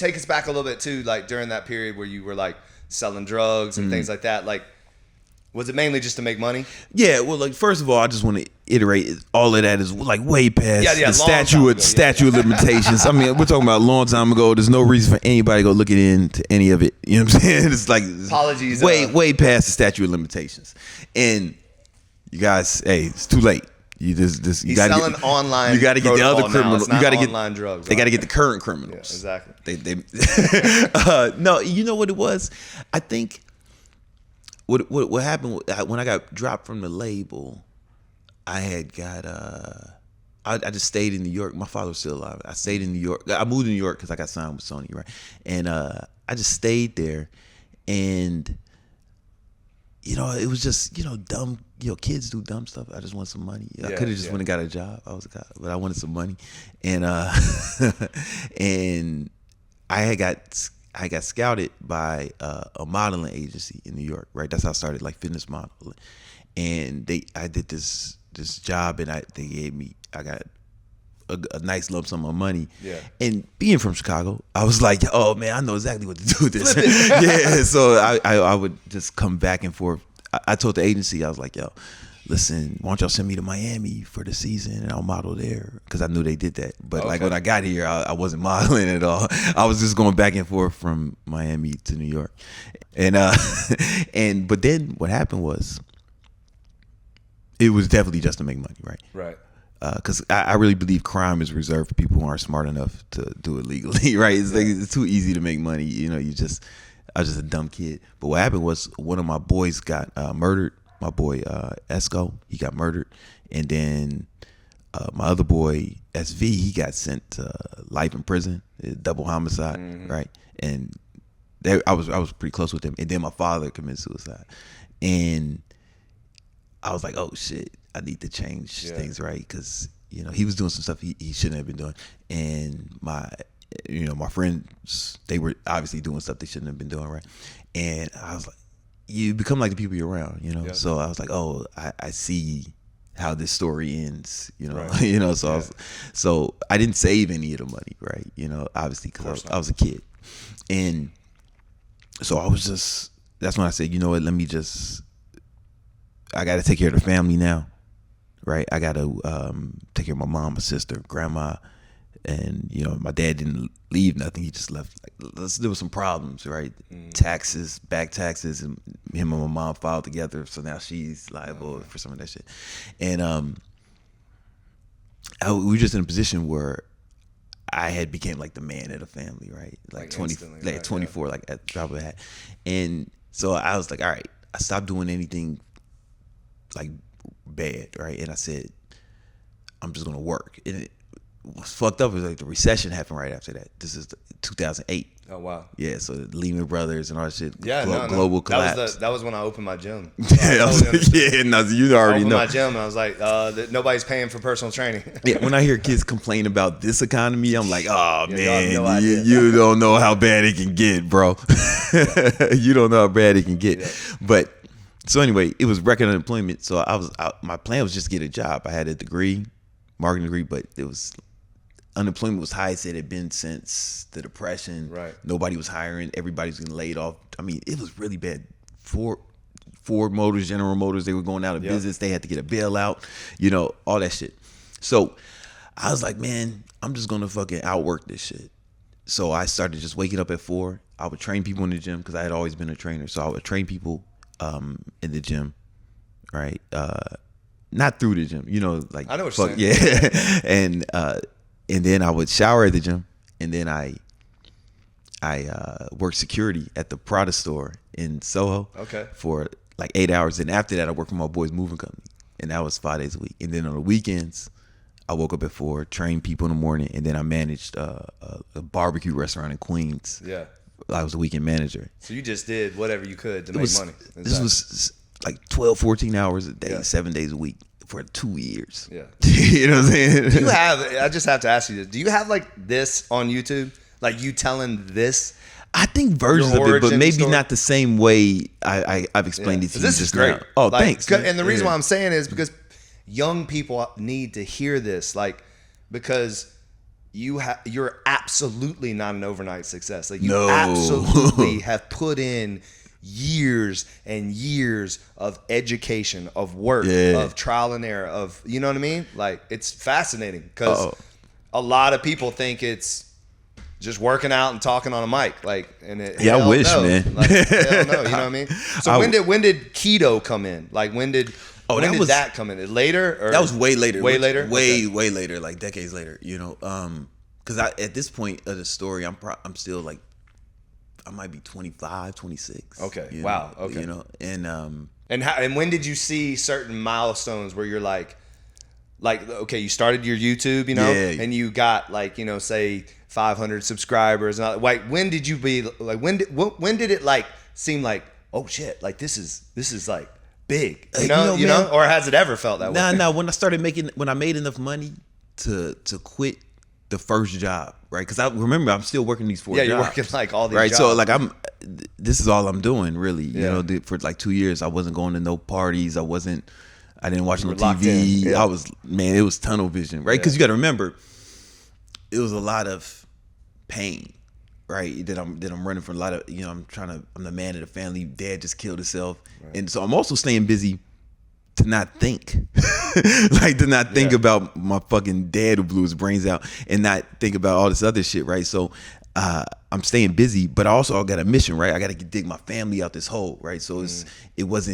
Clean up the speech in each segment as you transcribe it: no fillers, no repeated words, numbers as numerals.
take us back a little bit too, like during that period where you were like selling drugs and things like that. Like, was it mainly just to make money? Yeah, well, like first of all, I just want to iterate all of that is like way past the statute of limitations. I mean, we're talking about a long time ago. There's no reason for anybody to go looking into any of it. You know what I'm saying? It's like apologies, way past the statute of limitations. And you guys, hey, it's too late. You just he's selling online. You got to get the other criminals. You got to get online drugs. They got to get the current criminals. Yeah, exactly. No, you know what it was? I think. What happened when I got dropped from the label? I had got I just stayed in New York. My father was still alive. I stayed in New York. I moved to New York because I got signed with Sony, right? And I just stayed there, and it was just dumb. Kids do dumb stuff. I just want some money. I could have just went and got a job. I was a cop, but I wanted some money, and and I got scouted by a modeling agency in New York, right? That's how I started, like fitness modeling. And I did this job, and I got a nice lump sum of money. Yeah. And being from Chicago, I was like, oh man, I know exactly what to do with this. Yeah. So I would just come back and forth. I told the agency, I was like, yo, listen, why don't y'all send me to Miami for the season and I'll model there? Because I knew they did that. But like when I got here, I wasn't modeling at all. I was just going back and forth from Miami to New York. And but then what happened was, it was definitely just to make money, right? Right. Because I really believe crime is reserved for people who aren't smart enough to do it legally, right? It's like it's too easy to make money. I was just a dumb kid. But what happened was one of my boys got murdered. My boy Esco, he got murdered, and then my other boy SV, he got sent to life in prison, double homicide, right? And I was pretty close with him. And then my father committed suicide, and I was like, oh shit, I need to change things, right? Because he was doing some stuff he shouldn't have been doing, and my friends, they were obviously doing stuff they shouldn't have been doing, right? And I was like, you become like the people you're around, Yep. So I was like, oh, I see how this story ends, Right. So I didn't save any of the money, right? Obviously because I was a kid, and so that's when I said, you know what? I got to take care of the family now, right? I got to take care of my mom, my sister, grandma. And my dad didn't leave nothing. He just left. There was some problems, right? Back taxes, and him and my mom filed together. So now she's liable for some of that shit. And we were just in a position where I had became like the man of the family, right? Like 24, like at the drop of a hat. And so I was like, all right, I stopped doing anything like bad, right? And I said, I'm just gonna work. And what's fucked up is like the recession happened right after that. This is 2008. Oh wow. Yeah, so Lehman Brothers and all that shit. Yeah, global collapse. That was when I opened my gym. You already know. I opened my gym and I was like, nobody's paying for personal training. Yeah, when I hear kids complain about this economy, I'm like, oh man, you don't know how bad it can get, bro. You don't know how bad it can get. Yeah. But so anyway, it was record unemployment. So my plan was just to get a job. I had a degree, marketing degree, but it was unemployment was highest it had been since the Depression. Right. Nobody was hiring. Everybody's getting laid off. I mean, it was really bad. Ford Motors, General Motors, they were going out of business. They had to get a bailout, all that shit. So I was like, man, I'm just going to fucking outwork this shit. So I started just waking up at 4. I would train people in the gym because I had always been a trainer. So I would train people in the gym, right? Not through the gym, like I know what you're saying. Yeah. And then I would shower at the gym, and then I worked security at the Prada store in Soho for like 8 hours. And after that, I worked for my boy's moving company, and that was 5 days a week. And then on the weekends, I woke up at 4, trained people in the morning, and then I managed a barbecue restaurant in Queens. Yeah, I was the weekend manager. So you just did whatever you could to make money. Exactly. This was like 12, 14 hours a day, 7 days a week. For 2 years. Yeah. You know what I'm saying? I just have to ask you this. Do you have like this on YouTube? Like you telling this? I think versions of it, but maybe not the same way I've explained it to you. This is great. Now. Oh, thanks. And the reason why I'm saying is because young people need to hear this. Like, because you're absolutely not an overnight success. Like, you No. absolutely have put in years and years of education, of work, of trial and error, of, you know what I mean? Like, it's fascinating because a lot of people think it's just working out and talking on a mic. Like, and I wish, man. Like, hell no, you know what I mean? So when did keto come in? Like, when did that come in? Later? Or? That was way later. Way later? Way later, like decades later, you know. Because at this point of the story, I'm still like, I might be 25, 26. Okay. You Wow. know, Okay. You know, and and when did you see certain milestones where you're like, okay, you started your YouTube, you know, and you got like, you know, say 500 subscribers. And like, when did you be like, when did it like seem like, oh shit, like this is like big, you know, or has it ever felt that way? Nah. When I made enough money to quit the first job, right? Because I remember I'm still working these 4 jobs. Yeah, you're working like all these right? jobs. So like this is all I'm doing really. You know, for like 2 years, I wasn't going to no parties. I didn't watch no TV. Yeah. It was tunnel vision, right? Because you got to remember, it was a lot of pain, right? That I'm running from a lot of, you know, I'm the man of the family. Dad just killed himself, right. And so I'm also staying busy to not think, like to not think about my fucking dad who blew his brains out, and not think about all this other shit, right? So I'm staying busy, but I also got a mission, right? I got to dig my family out this hole, right? So it was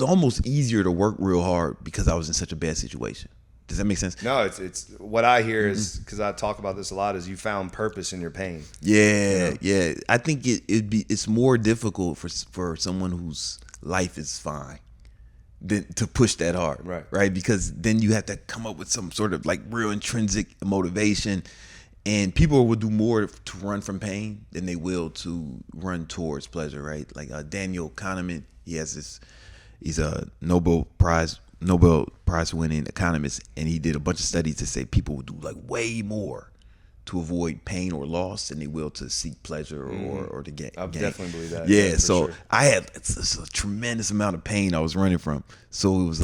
almost easier to work real hard because I was in such a bad situation. Does that make sense? No, it's what I hear is, because I talk about this a lot, is you found purpose in your pain. Yeah, you know? Yeah. I think it's more difficult for someone whose life is fine than to push that hard, right? Because then you have to come up with some sort of like real intrinsic motivation, and people will do more to run from pain than they will to run towards pleasure, right? Like Daniel Kahneman, he's a Nobel Prize winning economist, and he did a bunch of studies to say people will do like way more to avoid pain or loss than they will to seek pleasure or to gain. I definitely believe that. Yeah, so sure. I had it's a tremendous amount of pain I was running from. So it was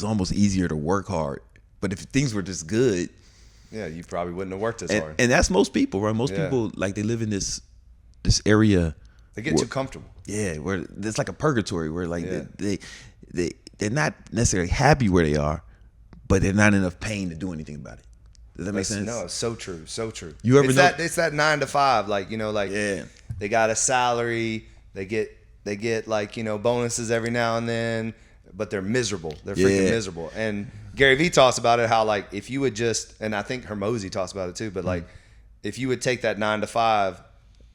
almost easier to work hard. But if things were just good, yeah, you probably wouldn't have worked as hard. And that's most people, right? Most people, like, they live in this area. They get too comfortable. Yeah, where it's like a purgatory where like they're not necessarily happy where they are, but they're not in enough pain to do anything about it. Does that make sense? No, it's so true, so true. You ever know? It's that 9 to 5, like, you know, like they got a salary, they get like, you know, bonuses every now and then, but they're miserable. They're freaking miserable. And Gary Vee talks about it, how like if you would just, and I think Hermosi talks about it too, but like if you would take that 9 to 5,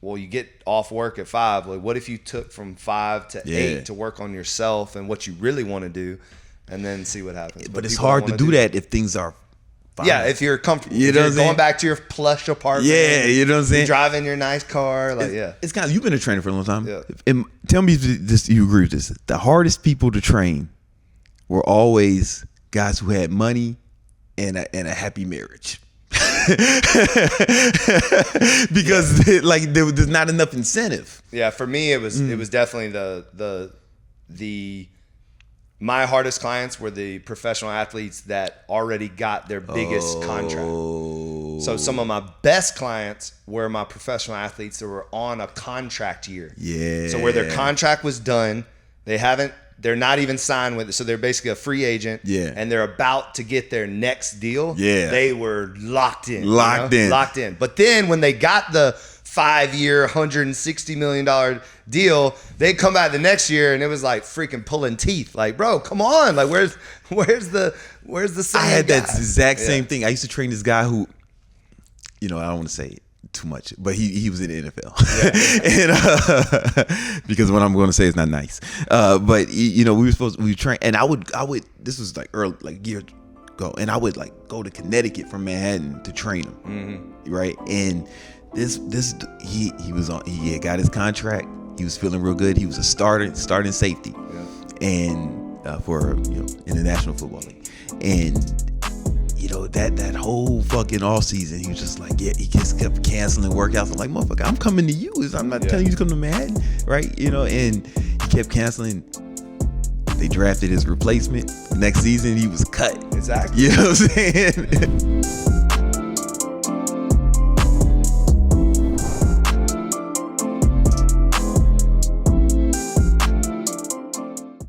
well, you get off work at 5. Like, what if you took from 5 to 8 to work on yourself and what you really want to do, and then see what happens? But it's hard to do that if things are fine. Yeah, if you're comfortable. You know what I'm saying? Going back to your plush apartment. Yeah, you know what I'm saying? Driving your nice car. Like, It's kind of, you've been a trainer for a long time. Yeah. And tell me if you agree with this. The hardest people to train were always guys who had money and a happy marriage. Because there's not enough incentive. Yeah, for me it was definitely the my hardest clients were the professional athletes that already got their biggest contract. So some of my best clients were my professional athletes that were on a contract year. Yeah. So where their contract was done, they're not even signed with it. So they're basically a free agent. Yeah. And they're about to get their next deal. Yeah. They were locked in. Locked in. But then when they got the 5-year, $160 million deal, they come back the next year and it was like freaking pulling teeth. Like, bro, come on. Like, where's the same I had guy? that exact same thing. I used to train this guy who, you know, I don't want to say it too much, but he was in the NFL. And because what I'm going to say is not nice. But you know, we train, and I would this was like early, like years ago, and I would like go to Connecticut from Manhattan to train him, right? And he had got his contract. He was feeling real good. He was a starting safety, and for in the National Football League, and you know that whole fucking off season, he was just like, he just kept canceling workouts. I'm like, motherfucker, I'm coming to you. I'm not telling you to come to Manhattan, right? You know, and he kept canceling. They drafted his replacement. Next season, he was cut. Exactly. You know what I'm saying?